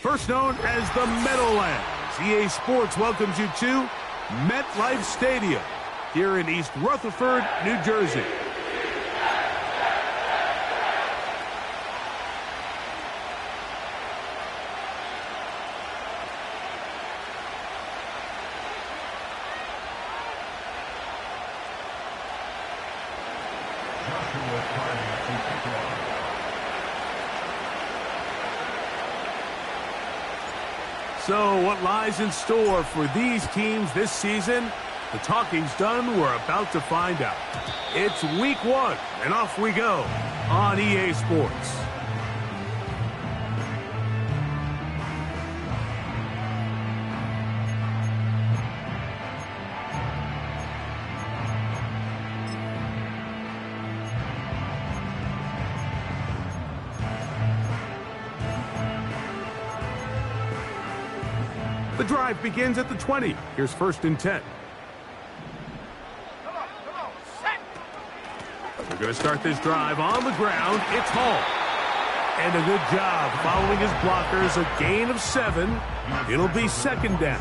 First known as the Meadowlands, EA Sports welcomes you to MetLife Stadium here in East Rutherford, New Jersey. So what lies in store for these teams this season? The talking's done. We're about to find out. It's week 1, and off we go on EA Sports. The drive begins at the 20. Here's 1st and 10. We're going to start this drive on the ground. It's Hall. And a good job following his blockers. A gain of 7. It'll be 2nd down.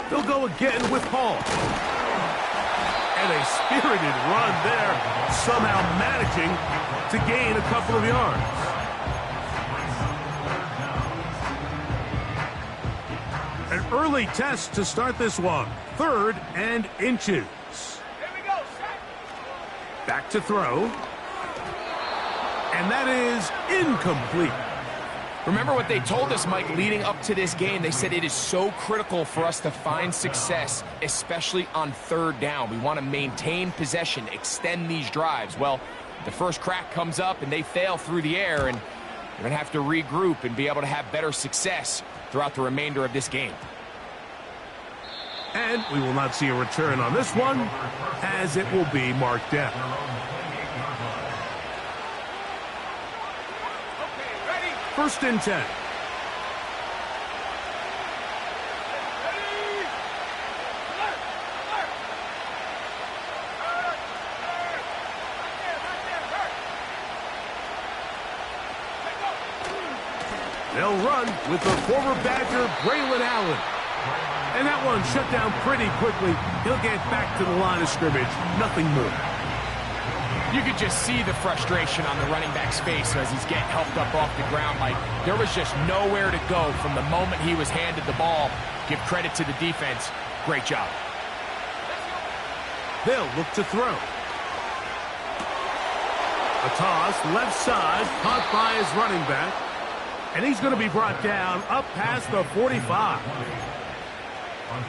They'll go again with Hall. And a spirited run there, somehow managing to gain a couple of yards. An early test to start this one. 3rd and inches. Back to throw. And that is incomplete. Remember what they told us, Mike, leading up to this game. They said it is so critical for us to find success, especially on 3rd down. We want to maintain possession, extend these drives. Well, the first crack comes up and they fail through the air, and you're going to have to regroup and be able to have better success throughout the remainder of this game. And we will not see a return on this one, as it will be marked down. First and 10. They'll run with the former Badger, Braylon Allen. And that one shut down pretty quickly. He'll get back to the line of scrimmage. Nothing more. You could just see the frustration on the running back's face as he's getting helped up off the ground. Like, there was just nowhere to go from the moment he was handed the ball. Give credit to the defense. Great job. They'll look to throw. A toss, left side, caught by his running back. And he's going to be brought down up past the 45.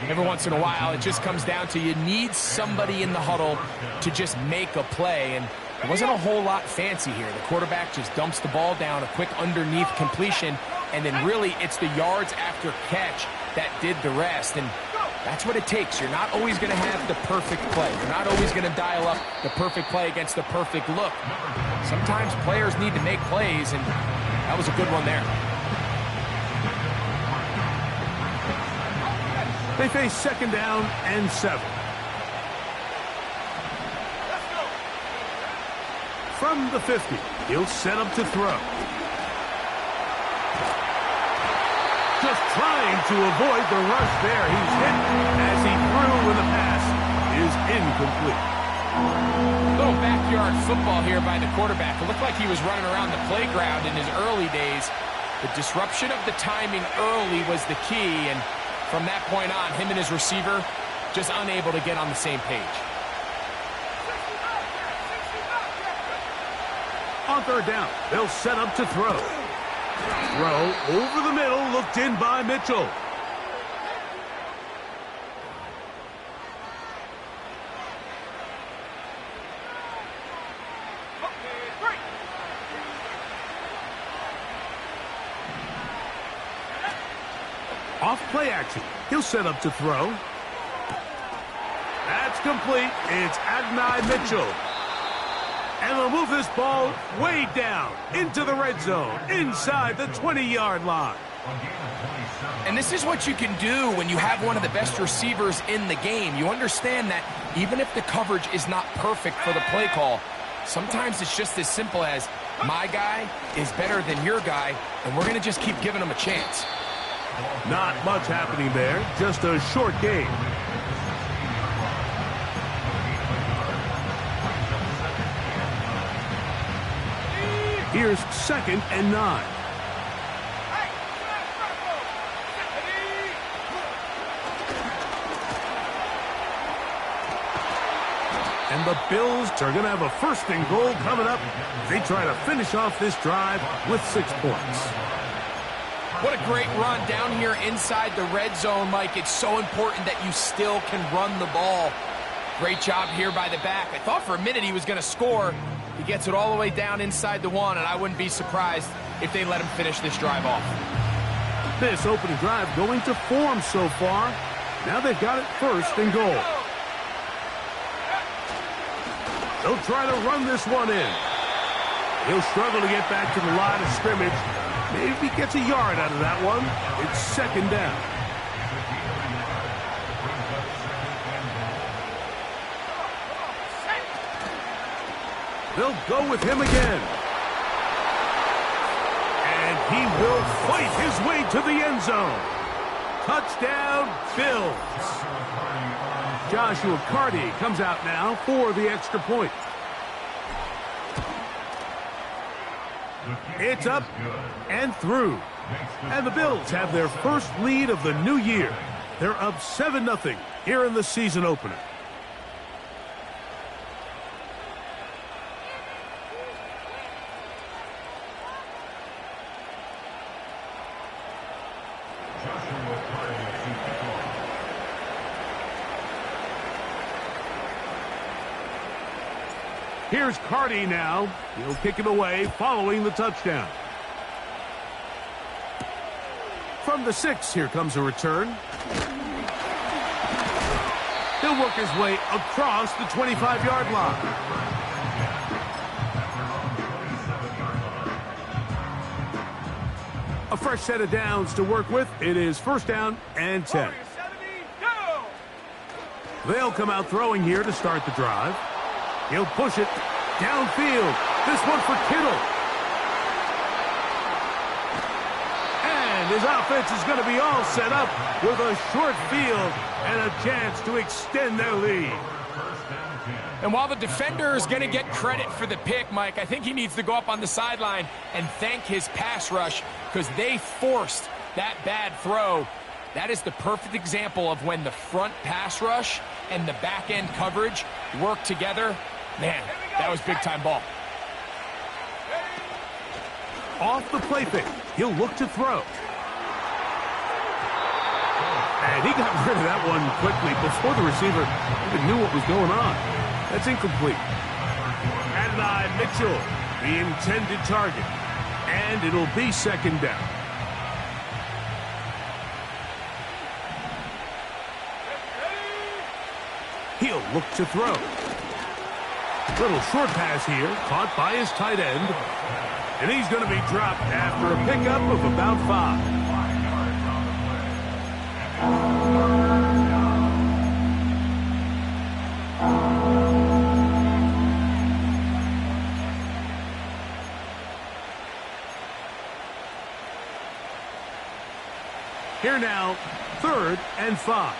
Every once in a while, it just comes down to you need somebody in the huddle to just make a play, and it wasn't a whole lot fancy here. The quarterback just dumps the ball down, a quick underneath completion, and then really it's the yards after catch that did the rest, and that's what it takes. You're not always going to have the perfect play. You're not always going to dial up the perfect play against the perfect look. Sometimes players need to make plays, and that was a good one there. They face 2nd down and 7. From the 50, he'll set up to throw. Just trying to avoid the rush there. He's hit as he threw when the pass is incomplete. Little backyard football here by the quarterback. It looked like he was running around the playground in his early days. The disruption of the timing early was the key, and from that point on, him and his receiver just unable to get on the same page. On 3rd down, they'll set up to throw. Throw over the middle, looked in by Mitchell. Off play action. He'll set up to throw. That's complete. It's Adonai Mitchell. And they'll move this ball way down into the red zone, inside the 20-yard line. And this is what you can do when you have one of the best receivers in the game. You understand that even if the coverage is not perfect for the play call, sometimes it's just as simple as my guy is better than your guy, and we're going to just keep giving him a chance. Not much happening there, just a short game. Here's 2nd and 9. And the Bills are going to have a 1st and goal coming up. They try to finish off this drive with 6 points. What a great run down here inside the red zone, Mike. It's so important that you still can run the ball. Great job here by the back. I thought for a minute he was going to score. He gets it all the way down inside the 1, and I wouldn't be surprised if they let him finish this drive off. This opening drive going to form so far. Now they've got it 1st and goal. They'll try to run this one in. He'll struggle to get back to the line of scrimmage. Maybe gets a yard out of that one. It's 2nd down. They'll go with him again. And he will fight his way to the end zone. Touchdown, Bills. Joshua Carty comes out now for the extra point. It's up and through. And the Bills have their 1st lead of the new year. They're up 7-0 here in the season opener. Here's Carty now. He'll kick it away following the touchdown. From the 6, here comes a return. He'll work his way across the 25-yard line. A fresh set of downs to work with. It is 1st down and 10. They'll come out throwing here to start the drive. He'll push it downfield. This one for Kittle. And his offense is going to be all set up with a short field and a chance to extend their lead. And while the defender is going to get credit for the pick, Mike, I think he needs to go up on the sideline and thank his pass rush because they forced that bad throw. That is the perfect example of when the front pass rush and the back end coverage work together. Man, that was big-time ball. Off the play fake. He'll look to throw. And he got rid of that one quickly before the receiver even knew what was going on. That's incomplete. Adonai Mitchell, the intended target. And it'll be 2nd down. He'll look to throw. Little short pass here, caught by his tight end. And he's going to be dropped after a pickup of about 5. Here now, 3rd and 5.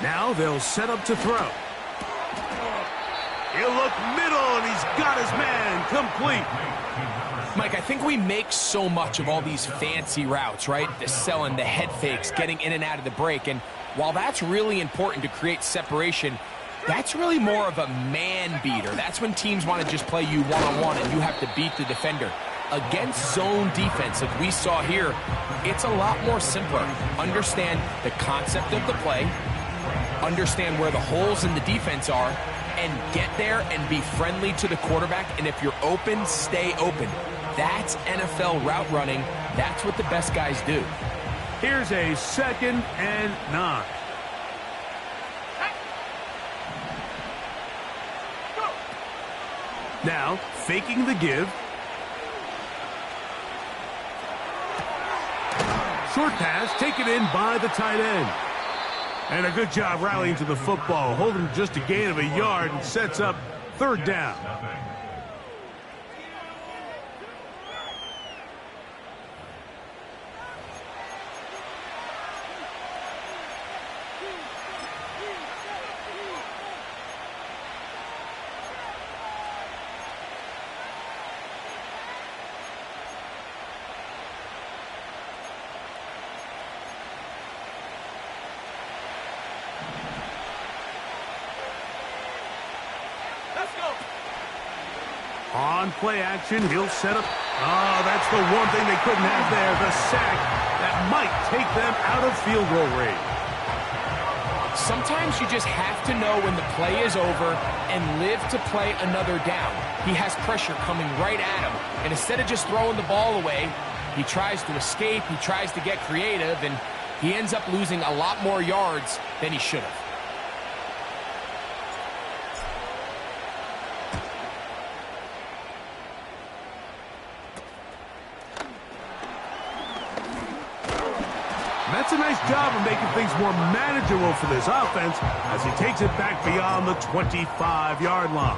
Now they'll set up to throw. He'll look middle, and he's got his man complete. Mike, I think we make so much of all these fancy routes, right? The selling, the head fakes, getting in and out of the break. And while that's really important to create separation, that's really more of a man beater. That's when teams want to just play you one-on-one and you have to beat the defender. Against zone defense, like we saw here, it's a lot more simpler. Understand the concept of the play, understand where the holes in the defense are, and get there and be friendly to the quarterback. And if you're open, stay open. That's NFL route running. That's what the best guys do. Here's a 2nd and 9. Now, faking the give. Short pass taken in by the tight end. And a good job rallying to the football, holding just a gain of a yard and sets up third down. On play action, he'll set up. Oh, that's the one thing they couldn't have there, the sack that might take them out of field goal range. Sometimes you just have to know when the play is over and live to play another down. He has pressure coming right at him, and instead of just throwing the ball away, he tries to escape, he tries to get creative, and he ends up losing a lot more yards than he should have. That's a nice job of making things more manageable for this offense as he takes it back beyond the 25-yard line.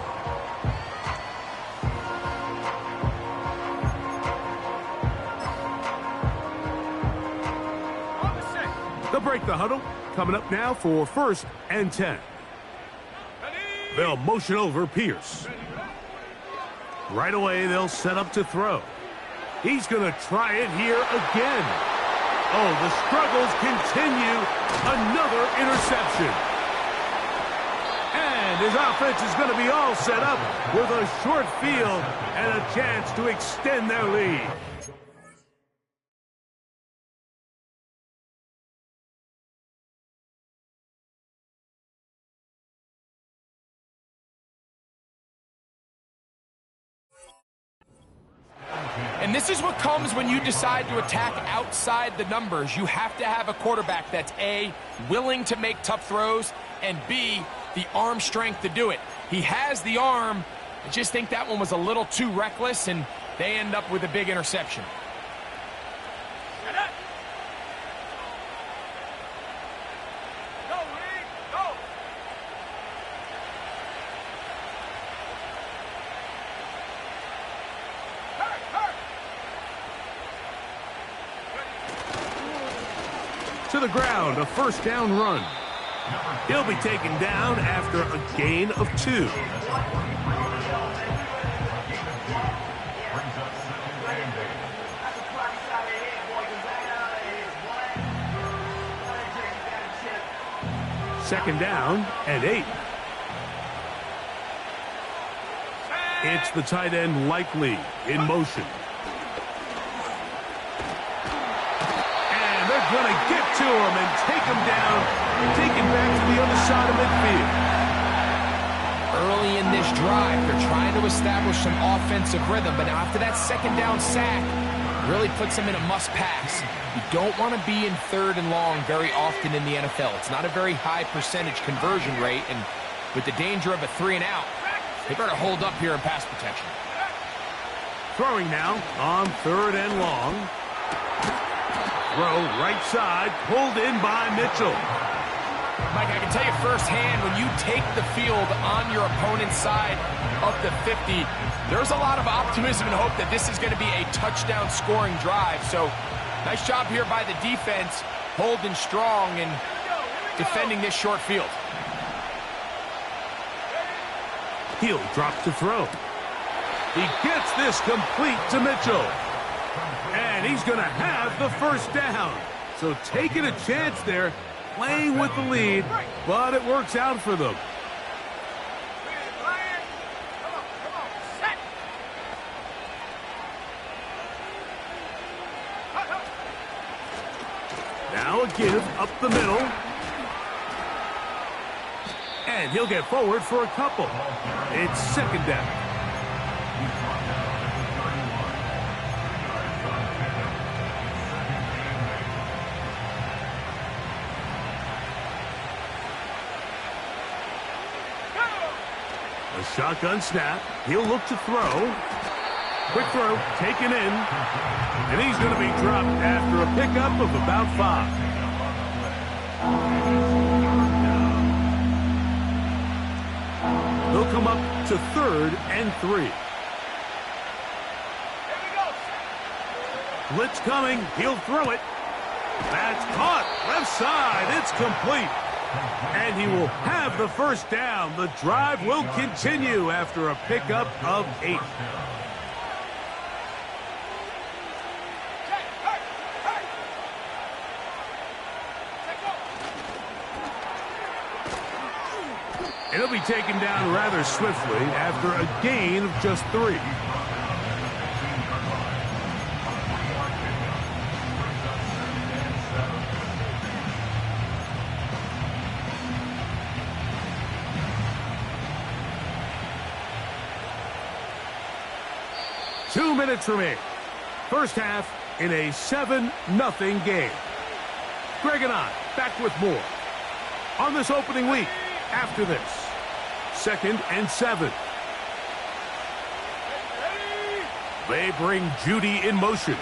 They'll break the huddle. Coming up now for 1st and 10. They'll motion over Pierce. Right away, they'll set up to throw. He's going to try it here again. Oh, the struggles continue. Another interception. And his offense is going to be all set up with a short field and a chance to extend their lead. And this is what comes when you decide to attack outside the numbers. You have to have a quarterback that's A, willing to make tough throws, and B, the arm strength to do it. He has the arm. I just think that one was a little too reckless, and they end up with a big interception. To the ground, a first down run. He'll be taken down after a gain of 2. Second down and 8. It's the tight end Likely in motion. Going to get to him and take him down, take him back to the other side of midfield. Early in this drive, they're trying to establish some offensive rhythm, but after that second down sack, really puts them in a must-pass. You don't want to be in 3rd and long very often in the NFL. It's not a very high percentage conversion rate, and with the danger of a 3-and-out, they better hold up here in pass protection. Throwing now on 3rd and long. Throw right side, pulled in by Mitchell. Mike, I can tell you firsthand, when you take the field on your opponent's side of the 50, there's a lot of optimism and hope that this is going to be a touchdown scoring drive. So, nice job here by the defense, holding strong and defending this short field. He'll drop to throw. He gets this complete to Mitchell. And he's going to have the first down. So taking a chance there, playing with the lead, but it works out for them. Now a give up the middle. And he'll get forward for a couple. It's second down. A Shotgun snap. He'll look to throw. Quick throw, taken in. And he's going to be dropped after a pickup of about 5. They'll come up to 3rd and 3. Blitz coming. He'll throw it. That's caught. Left side. It's complete. And he will have the first down. The drive will continue after a pickup of 8. It'll be taken down rather swiftly after a gain of just 3. Two minutes remain. First half in a 7-0 game. Greg and I back with more on this opening week after this. 2nd and 7. They bring Judy in motion.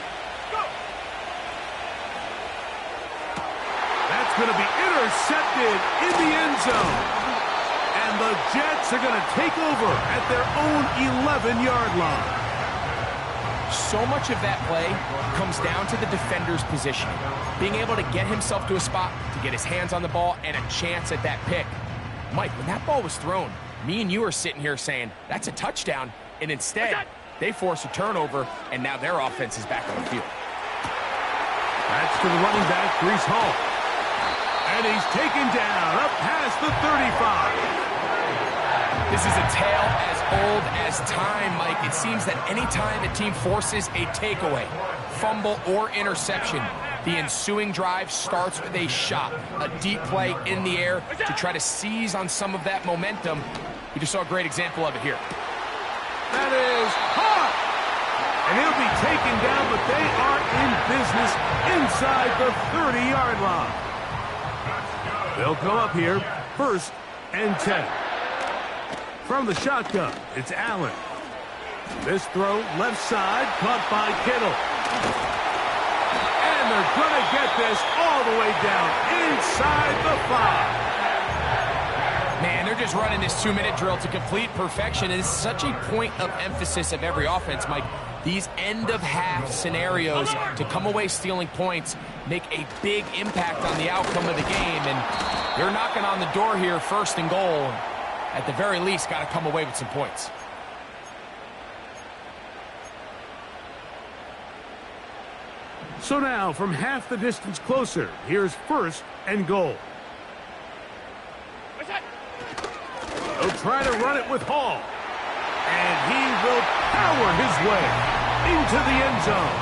That's going to be intercepted in the end zone. And the Jets are going to take over at their own 11-yard line. So much of that play comes down to the defender's positioning. Being able to get himself to a spot, to get his hands on the ball, and a chance at that pick. Mike, when that ball was thrown, me and you are sitting here saying, that's a touchdown. And instead, they force a turnover, and now their offense is back on the field. That's to the running back, Breece Hall. And he's taken down up past the 35. This is a tale as old as time, Mike. It seems that any time a team forces a takeaway, fumble, or interception, the ensuing drive starts with a shot, a deep play in the air to try to seize on some of that momentum. You just saw a great example of it here. That is caught! And he'll be taken down, but they are in business inside the 30-yard line. They'll come up here, 1st and 10. From the shotgun, it's Allen. This throw, left side, caught by Kittle. And they're going to get this all the way down inside the 5. Man, they're just running this 2-minute drill to complete perfection. It is such a point of emphasis of every offense, Mike. These end-of-half scenarios to come away stealing points make a big impact on the outcome of the game. And they're knocking on the door here, 1st and goal. At the very least, got to come away with some points. So now, from half the distance closer, here's 1st and goal. They'll try to run it with Hall. And he will power his way into the end zone.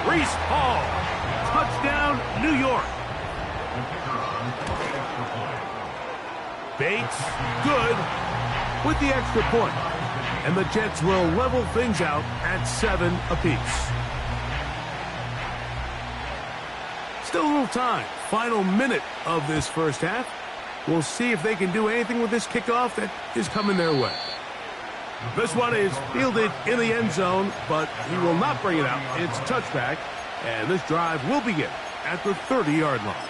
Breece Hall, touchdown, New York. Bates, good, with the extra point. And the Jets will level things out at 7 apiece. Still a little time. Final minute of this first half. We'll see if they can do anything with this kickoff that is coming their way. This one is fielded in the end zone, but he will not bring it out. It's touchback, and this drive will begin at the 30-yard line.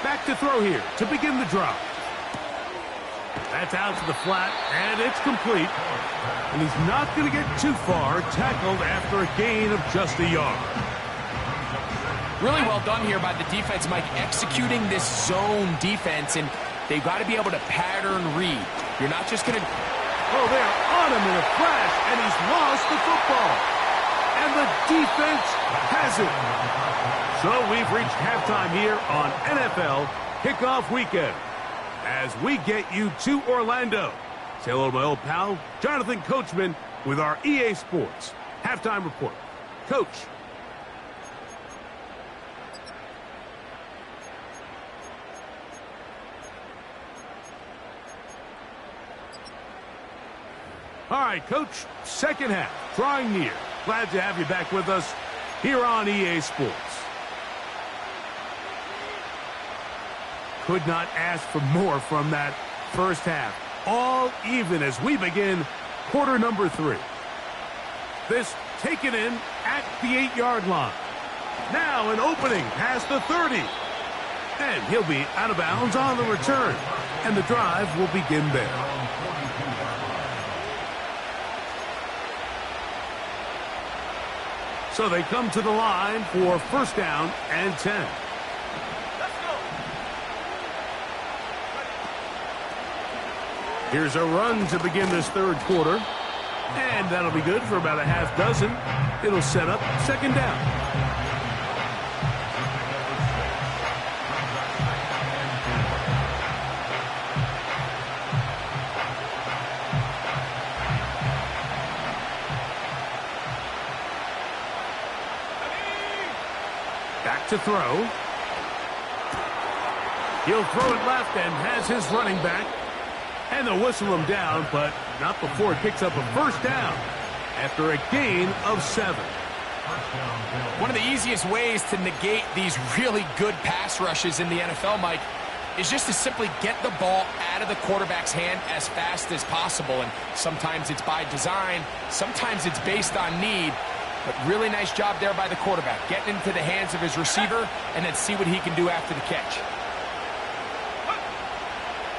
Back to throw here to begin the drive. That's out to the flat, and it's complete. And he's not going to get too far, tackled after a gain of just a yard. Really well done here by the defense, Mike, executing this zone defense, and they've got to be able to pattern read. You're not just going to... Oh, they're on him in a flash, and he's lost the football. And the defense has it. So we've reached halftime here on NFL Kickoff Weekend. As we get you to Orlando. Say hello to my old pal, Jonathan Coachman, with our EA Sports Halftime Report. Coach. All right, Coach, second half, drawing near. Glad to have you back with us. here on EA Sports. Could not ask for more from that first half. All even as we begin quarter number 3. This taken in at the 8-yard line. Now an opening past the 30. And he'll be out of bounds on the return. And the drive will begin there. So they come to the line for first down and 10. Here's a run to begin this third quarter. And that'll be good for about a half dozen. It'll set up second down. Back to throw. He'll throw it left and has his running back. And they'll whistle him down, but not before it picks up a first down after a gain of 7. One of the easiest ways to negate these really good pass rushes in the NFL, Mike, is just to simply get the ball out of the quarterback's hand as fast as possible. And sometimes it's by design, sometimes it's based on need. But really nice job there by the quarterback, getting into the hands of his receiver and then see what he can do after the catch.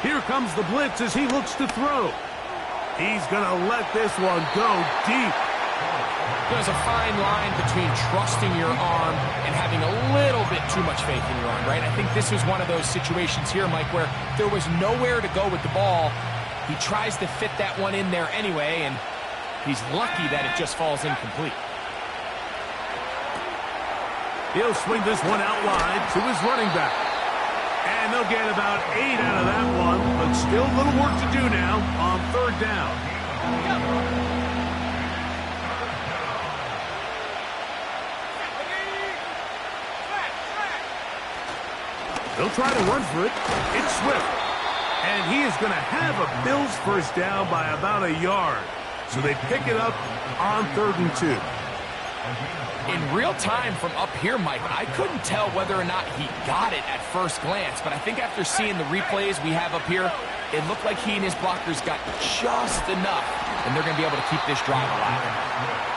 Here comes the blitz as he looks to throw. He's going to let this one go deep. There's a fine line between trusting your arm and having a little bit too much faith in your arm, right? I think this was one of those situations here, Mike, where there was nowhere to go with the ball. He tries to fit that one in there anyway, and he's lucky that it just falls incomplete. He'll swing this one out wide to his running back. And they'll get about 8 out of that one, but still a little work to do now on third down. They'll try to run for it. It's Swift. And he is going to have a Bills first down by about a yard. So they pick it up on 3rd and 2. In real time from up here, Mike, I couldn't tell whether or not he got it at first glance, but I think after seeing the replays we have up here, it looked like he and his blockers got just enough, and they're going to be able to keep this drive alive.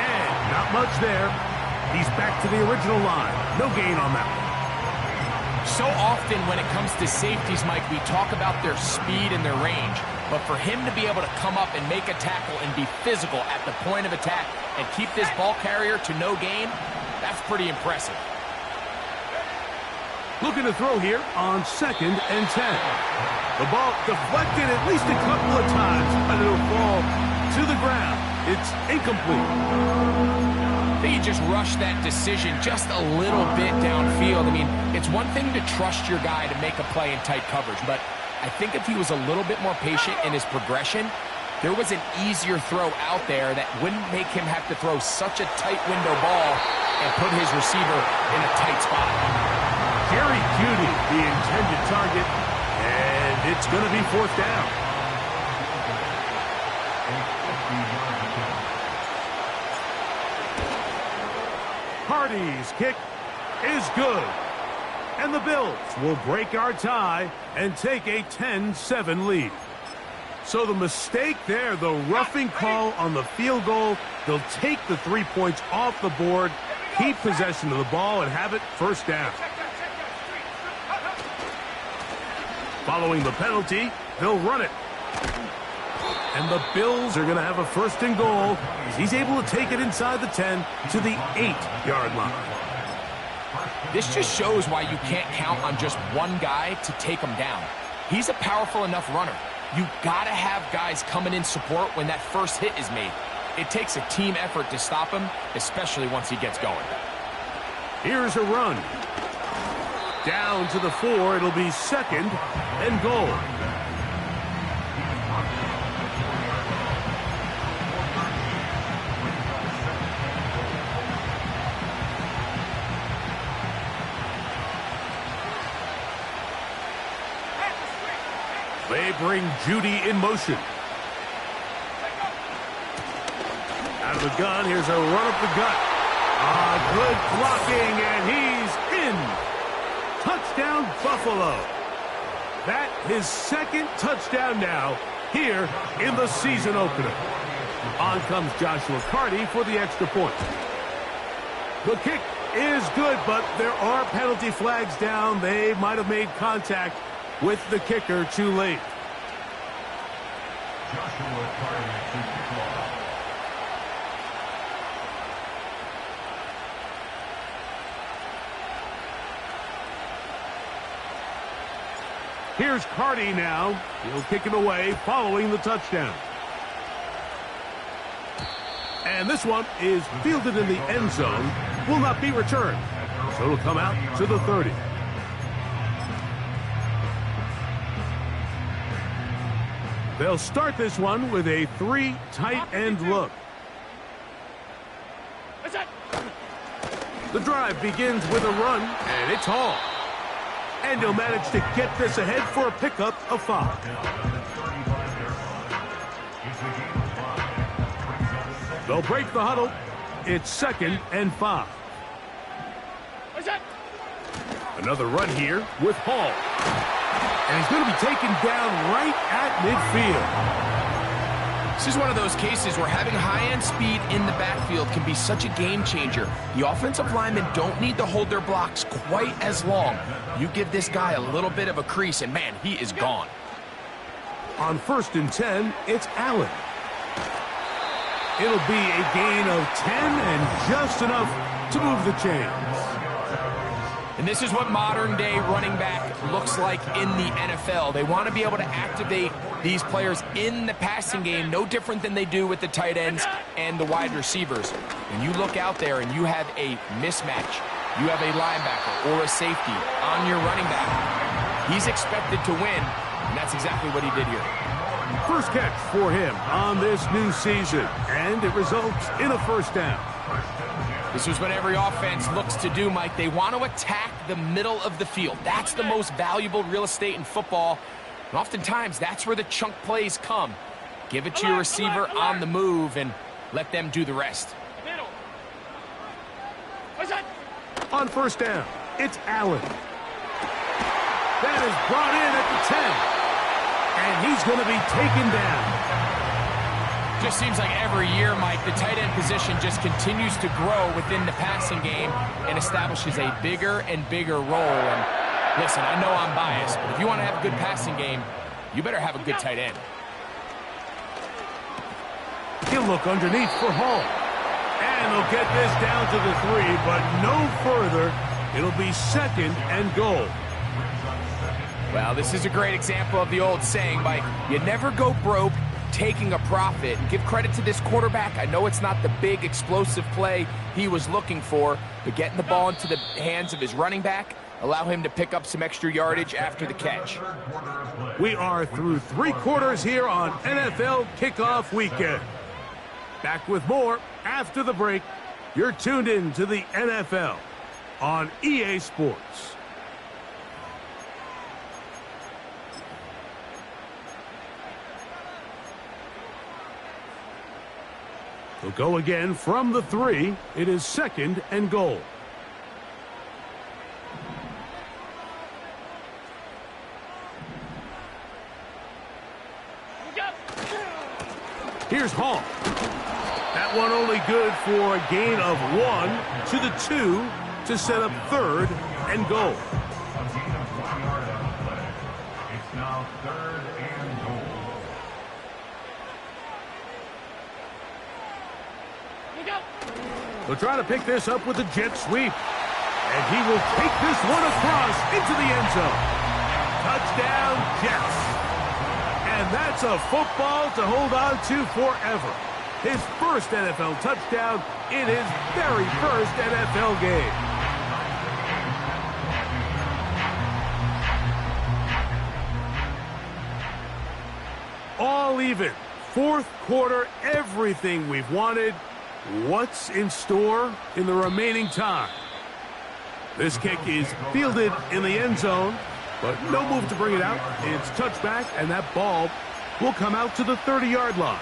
And not much there. He's back to the original line. No gain on that one. So often when it comes to safeties, Mike, we talk about their speed and their range. But for him to be able to come up and make a tackle and be physical at the point of attack and keep this ball carrier to no gain, that's pretty impressive. Looking to throw here on 2nd and 10. The ball deflected at least a couple of times, but it'll fall to the ground. It's incomplete. I think he just rushed that decision just a little bit downfield. I mean, it's one thing to trust your guy to make a play in tight coverage, but I think if he was a little bit more patient in his progression, there was an easier throw out there that wouldn't make him have to throw such a tight window ball and put his receiver in a tight spot. Jerry Jeudy, the intended target, and it's going to be 4th down. Hardy's kick is good. And the Bills will break our tie and take a 10-7 lead. So the mistake there, the roughing call on the field goal, they'll take the 3 points off the board, keep possession of the ball, and have it first down. Following the penalty, they'll run it. And the Bills are going to have a 1st and goal as he's able to take it inside the 10 to the 8-yard line. This just shows why you can't count on just one guy to take him down. He's a powerful enough runner. You got to have guys coming in support when that first hit is made. It takes a team effort to stop him, especially once he gets going. Here's a run. Down to the 4. It'll be 2nd and goal. They bring Jeudy in motion. Out of the gun, here's a run up the gut. Good blocking, and he's in. Touchdown, Buffalo. That his second touchdown now here in the season opener. On comes Joshua Carty for the extra point. The kick is good, but there are penalty flags down. They might have made contact with the kicker too late. Joshua Carty to kick off. Here's Carty now. He'll kick it away following the touchdown. And this one is fielded in the end zone. Will not be returned. So it'll come out to the 30. They'll start this one with a 3 tight end look. The drive begins with a run, and it's Hall. And he'll manage to get this ahead for a pickup of 5. They'll break the huddle. It's 2nd and 5. Another run here with Hall. And he's going to be taken down right at midfield. This is one of those cases where having high-end speed in the backfield can be such a game changer. The offensive linemen don't need to hold their blocks quite as long. You give this guy a little bit of a crease, and man, he is gone. On 1st and 10, it's Allen. It'll be a gain of 10 and just enough to move the chains. And this is what modern-day running back looks like in the NFL. They want to be able to activate these players in the passing game, no different than they do with the tight ends and the wide receivers. When you look out there and you have a mismatch, you have a linebacker or a safety on your running back, he's expected to win, and that's exactly what he did here. First catch for him on this new season, and it results in a 1st down. This is what every offense looks to do, Mike. They want to attack the middle of the field. That's the most valuable real estate in football. And oftentimes, that's where the chunk plays come. Give it to your receiver on the move and let them do the rest. On 1st down, it's Allen. That is brought in at the 10. And he's going to be taken down. Just seems like every year, Mike, the tight end position just continues to grow within the passing game and establishes a bigger and bigger role. And listen, I know I'm biased, but if you want to have a good passing game, you better have a good tight end. He'll look underneath for Hall. And they'll get this down to the 3, but no further. It'll be 2nd and goal. Well, this is a great example of the old saying, Mike, you never go broke taking a profit. And give credit to this quarterback. I know it's not the big explosive play he was looking for, but getting the ball into the hands of his running back, allow him to pick up some extra yardage after the catch. We are through 3 quarters here on NFL Kickoff Weekend. Back with more after the break. You're tuned in to the NFL on EA Sports. They'll go again from the 3. It is 2nd and goal. Here's Hall. That one only good for a gain of 1 to the 2 to set up 3rd and goal. It's now 3rd and goal. They'll try to pick this up with a jet sweep. And he will take this one across into the end zone. Touchdown, Jets. And that's a football to hold on to forever. His first NFL touchdown in his very first NFL game. All even. 4th quarter, everything we've wanted. What's in store in the remaining time? This kick is fielded in the end zone, but no move to bring it out. It's touchback, and that ball will come out to the 30-yard line.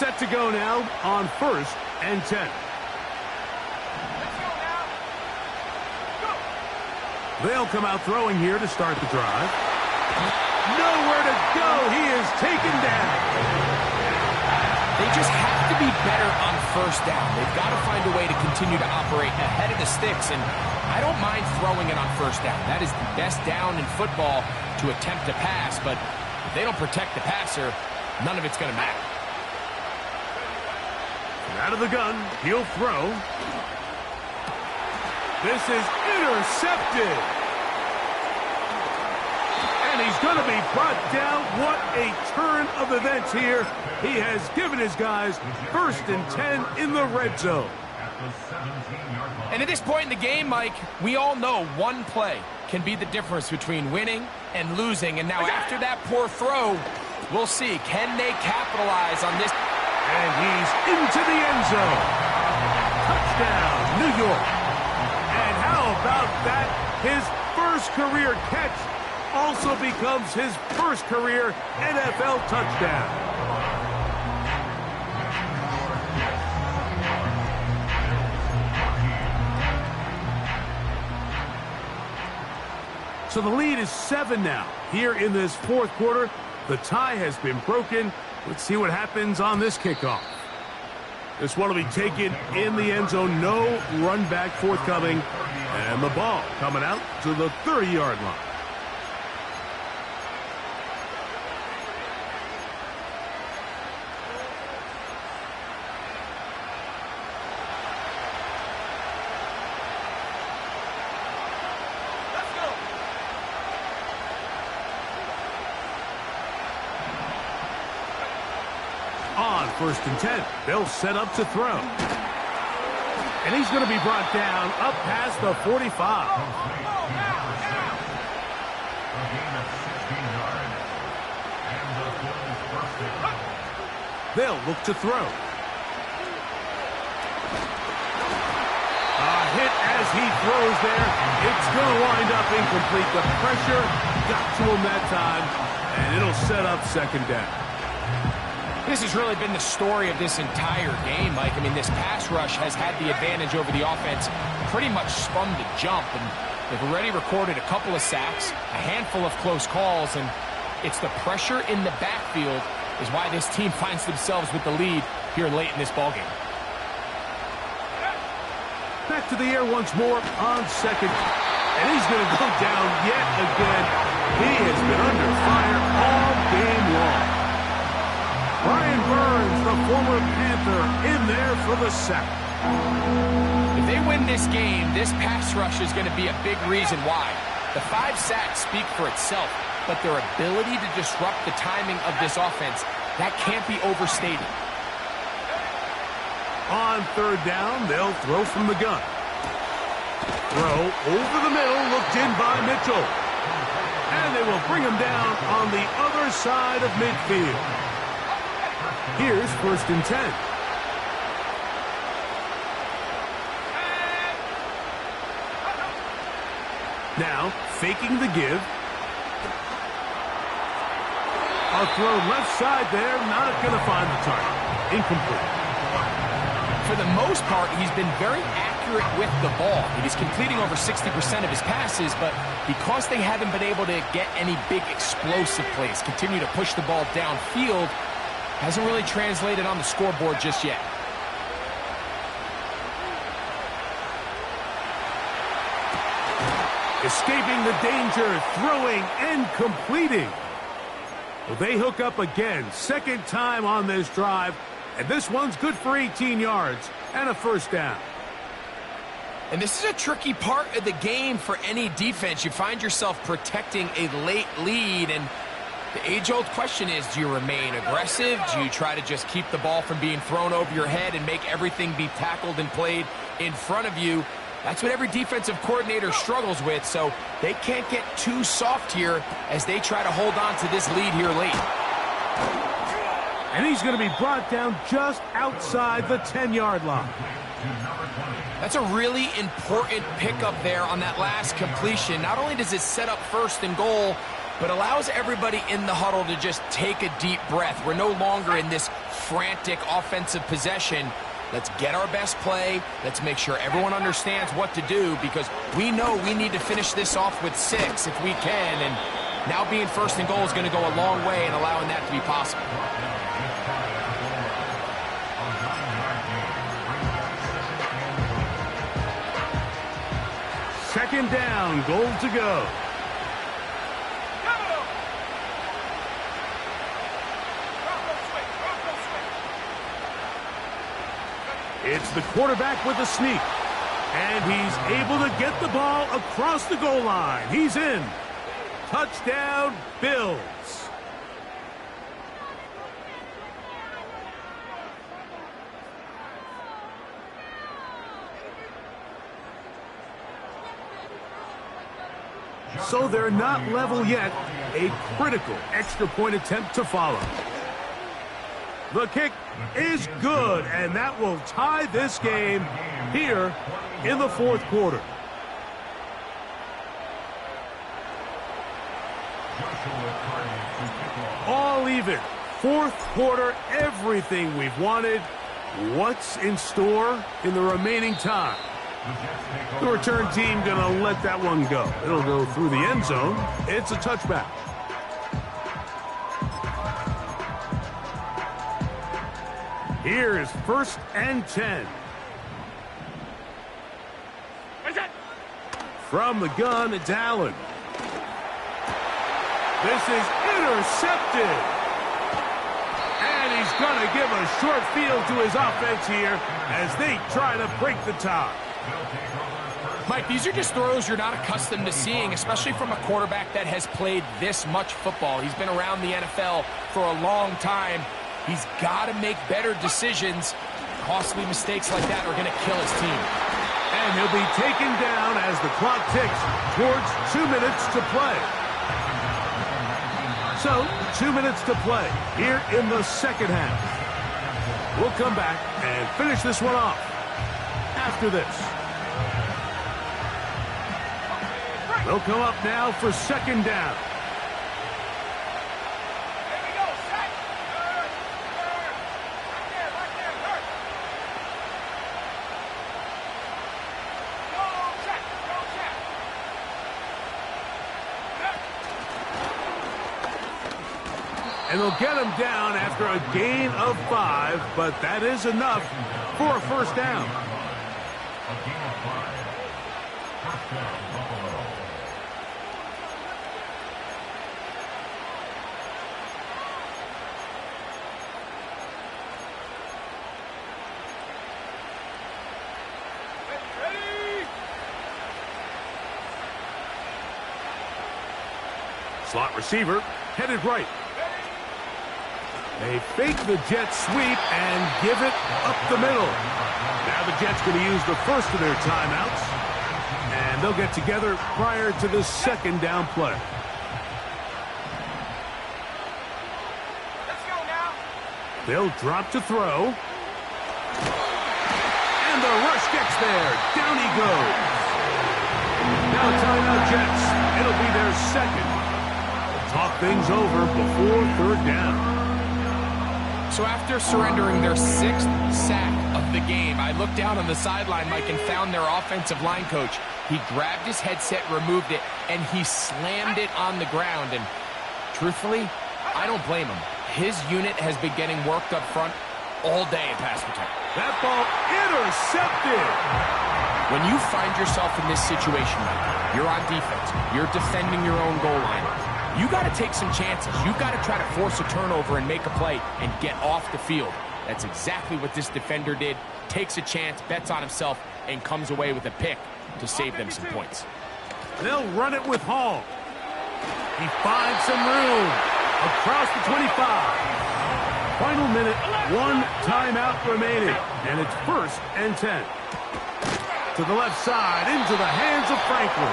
set to go now on 1st and 10. They'll come out throwing here to start the drive. Nowhere to go. He is taken down. They just have to be better on 1st down. They've got to find a way to continue to operate ahead of the sticks, and I don't mind throwing it on 1st down. That is the best down in football to attempt to pass, but if they don't protect the passer, none of it's going to matter. Out of the gun, he'll throw. This is intercepted. And he's going to be brought down. What a turn of events here. He has given his guys 1st and 10 in the red zone. And at this point in the game, Mike, we all know one play can be the difference between winning and losing. And now after that poor throw, we'll see. Can they capitalize on this? And he's into the end zone. Touchdown, New York. And how about that? His first career catch also becomes his first career NFL touchdown. So the lead is 7 now. Here in this 4th quarter, the tie has been broken. Let's see what happens on this kickoff. This one will be taken in the end zone. No run back forthcoming. And the ball coming out to the 30-yard line. On 1st and 10, they'll set up to throw. And he's going to be brought down up past the 45. They'll look to throw. A hit as he throws there. It's going to wind up incomplete. The pressure got to him that time, and it'll set up 2nd down. This has really been the story of this entire game, Mike. I mean, this pass rush has had the advantage over the offense pretty much from the jump, and they've already recorded a couple of sacks, a handful of close calls, and it's the pressure in the backfield is why this team finds themselves with the lead here late in this ballgame. Back to the air once more on 2nd, and he's going to go down yet again. He has been under fire all game long. Brian Burns, the former Panther, in there for the sack. If they win this game, this pass rush is going to be a big reason why. The 5 sacks speak for itself, but their ability to disrupt the timing of this offense, that can't be overstated. On 3rd down, they'll throw from the gun. Throw over the middle, looked in by Mitchell. And they will bring him down on the other side of midfield. Here's 1st and 10. Now, faking the give. A throw left side there, not going to find the target. Incomplete. For the most part, he's been very accurate with the ball. He's completing over 60% of his passes, but because they haven't been able to get any big explosive plays, continue to push the ball downfield, hasn't really translated on the scoreboard just yet. Escaping the danger, throwing and completing. Well, they hook up again, 2nd time on this drive, and this one's good for 18 yards and a 1st down. And this is a tricky part of the game for any defense. You find yourself protecting a late lead, and the age-old question is, do you remain aggressive? Do you try to just keep the ball from being thrown over your head and make everything be tackled and played in front of you? That's what every defensive coordinator struggles with, so they can't get too soft here as they try to hold on to this lead here late. And he's going to be brought down just outside the 10-yard line. That's a really important pickup there on that last completion. Not only does it set up 1st and goal, but allows everybody in the huddle to just take a deep breath. We're no longer in this frantic offensive possession. Let's get our best play. Let's make sure everyone understands what to do, because we know we need to finish this off with 6 if we can. And now being first and goal is going to go a long way in allowing that to be possible. Second down, goal to go. It's the quarterback with a sneak. And he's able to get the ball across the goal line. He's in. Touchdown, Bills. So they're not level yet. A critical extra point attempt to follow. The kick is good, and that will tie this game here in the fourth quarter. All even. Fourth quarter, everything we've wanted. What's in store in the remaining time? The return team going to let that one go. It'll go through the end zone. It's a touchback. Here is 1st and 10. From the gun, it's Allen. This is intercepted. And he's going to give a short field to his offense here as they try to break the tie. Mike, these are just throws you're not accustomed to seeing, especially from a quarterback that has played this much football. He's been around the NFL for a long time. He's got to make better decisions. Costly mistakes like that are going to kill his team. And he'll be taken down as the clock ticks towards 2 minutes to play. So, 2 minutes to play here in the second half. We'll come back and finish this one off after this. They'll come up now for second down. And they'll get him down after a gain of 5, but that is enough for a first down. Slot receiver headed right. They fake the jet sweep and give it up the middle. Now the Jets going to use the first of their timeouts. And they'll get together prior to the second down play. Let's go now. They'll drop to throw. And the rush gets there. Down he goes. Now timeout Jets. It'll be their second. They'll talk things over before third down. So after surrendering their 6th sack of the game, I looked down on the sideline, Mike, and found their offensive line coach. He grabbed his headset, removed it, and he slammed it on the ground. And truthfully, I don't blame him. His unit has been getting worked up front all day in pass protection. That ball intercepted. When you find yourself in this situation, Mike, you're on defense, you're defending your own goal line. You got to take some chances. You got to try to force a turnover and make a play and get off the field. That's exactly what this defender did. Takes a chance, bets on himself, and comes away with a pick to save them some points. They'll run it with Hall. He finds some room across the 25. Final minute, 1 timeout remaining, and it's 1st and 10. To the left side, into the hands of Franklin.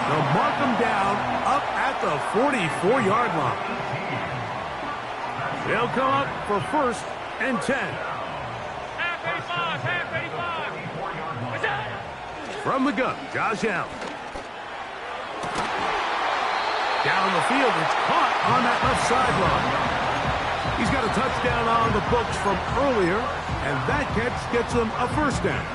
They'll mark him down up at the 44-yard line. They'll come up for 1st and 10. Half 85. From the gun, Josh Allen. Down the field, it's caught on that left sideline. He's got a touchdown on the books from earlier, and that catch gets him a first down.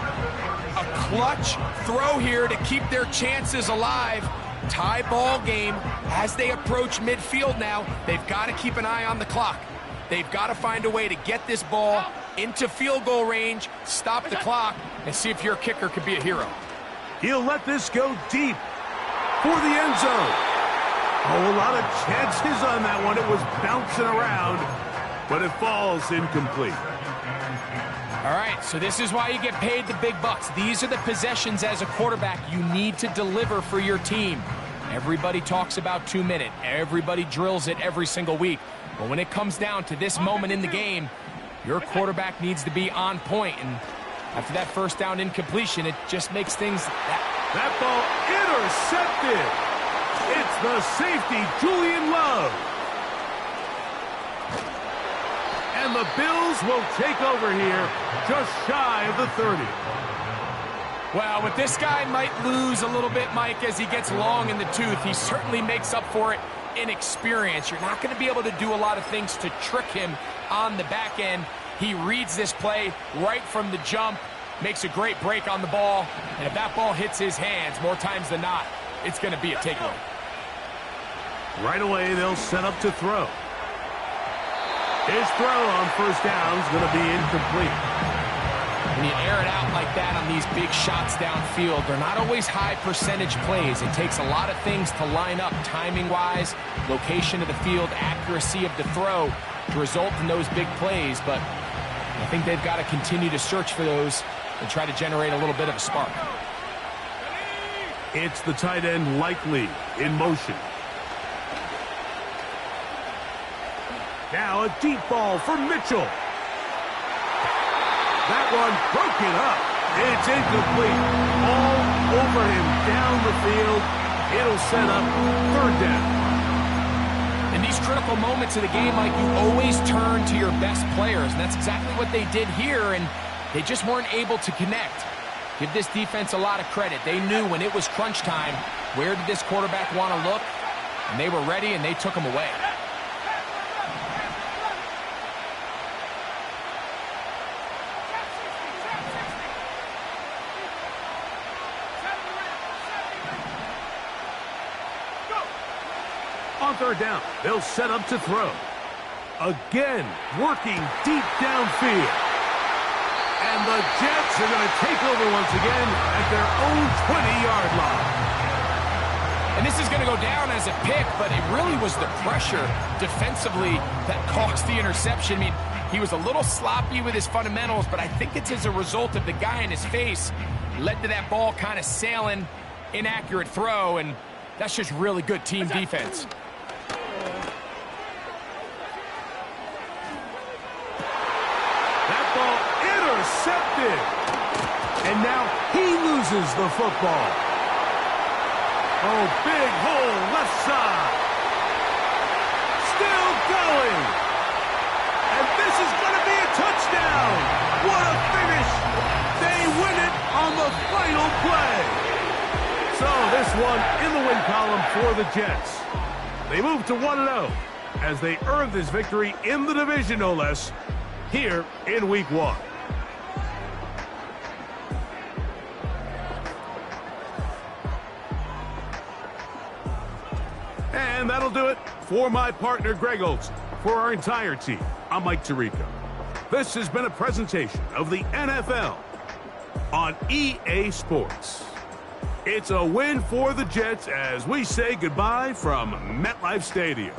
A clutch throw here to keep their chances alive. Tie ball game as they approach midfield now. They've got to keep an eye on the clock. They've got to find a way to get this ball into field goal range, stop the clock, and see if your kicker could be a hero. He'll let this go deep for the end zone. Oh, a lot of chances on that one. It was bouncing around, but it falls incomplete. All right, so this is why you get paid the big bucks. These are the possessions as a quarterback you need to deliver for your team. Everybody talks about 2 minutes. Everybody drills it every single week. But when it comes down to this moment in the game, your quarterback needs to be on point. And after that first down incompletion, it just makes things... That ball intercepted. It's the safety, Julian Love. And the Bills will take over here just shy of the 30. Well, with this guy might lose a little bit, Mike, as he gets long in the tooth. He certainly makes up for it in experience. You're not going to be able to do a lot of things to trick him on the back end. He reads this play right from the jump, makes a great break on the ball, and if that ball hits his hands more times than not, it's going to be a takeaway. Right away, they'll set up to throw. His throw on first down is going to be incomplete. When you air it out like that on these big shots downfield, they're not always high percentage plays. It takes a lot of things to line up timing-wise, location of the field, accuracy of the throw to result in those big plays. But I think they've got to continue to search for those and try to generate a little bit of a spark. It's the tight end Likely in motion. Now a deep ball for Mitchell. That one broken up. It's incomplete. All over him down the field. It'll set up third down. In these critical moments of the game, Mike, you always turn to your best players, and that's exactly what they did here, and they just weren't able to connect. Give this defense a lot of credit. They knew when it was crunch time, where did this quarterback want to look, and they were ready, and they took him away. On third down, they'll set up to throw. Again, working deep downfield. And the Jets are going to take over once again at their own 20-yard line. And this is going to go down as a pick, but it really was the pressure defensively that caused the interception. I mean, he was a little sloppy with his fundamentals, but I think it's as a result of the guy in his face led to that ball kind of sailing, inaccurate throw, and that's just really good team defense. Intercepted. And now he loses the football. Oh, big hole left side. Still going. And this is going to be a touchdown. What a finish. They win it on the final play. So this one in the win column for the Jets. They move to 1-0 as they earn this victory in the division, no less, here in Week 1. And that'll do it for my partner, Greg Olson. For our entire team, I'm Mike Tirico. This has been a presentation of the NFL on EA Sports. It's a win for the Jets as we say goodbye from MetLife Stadium.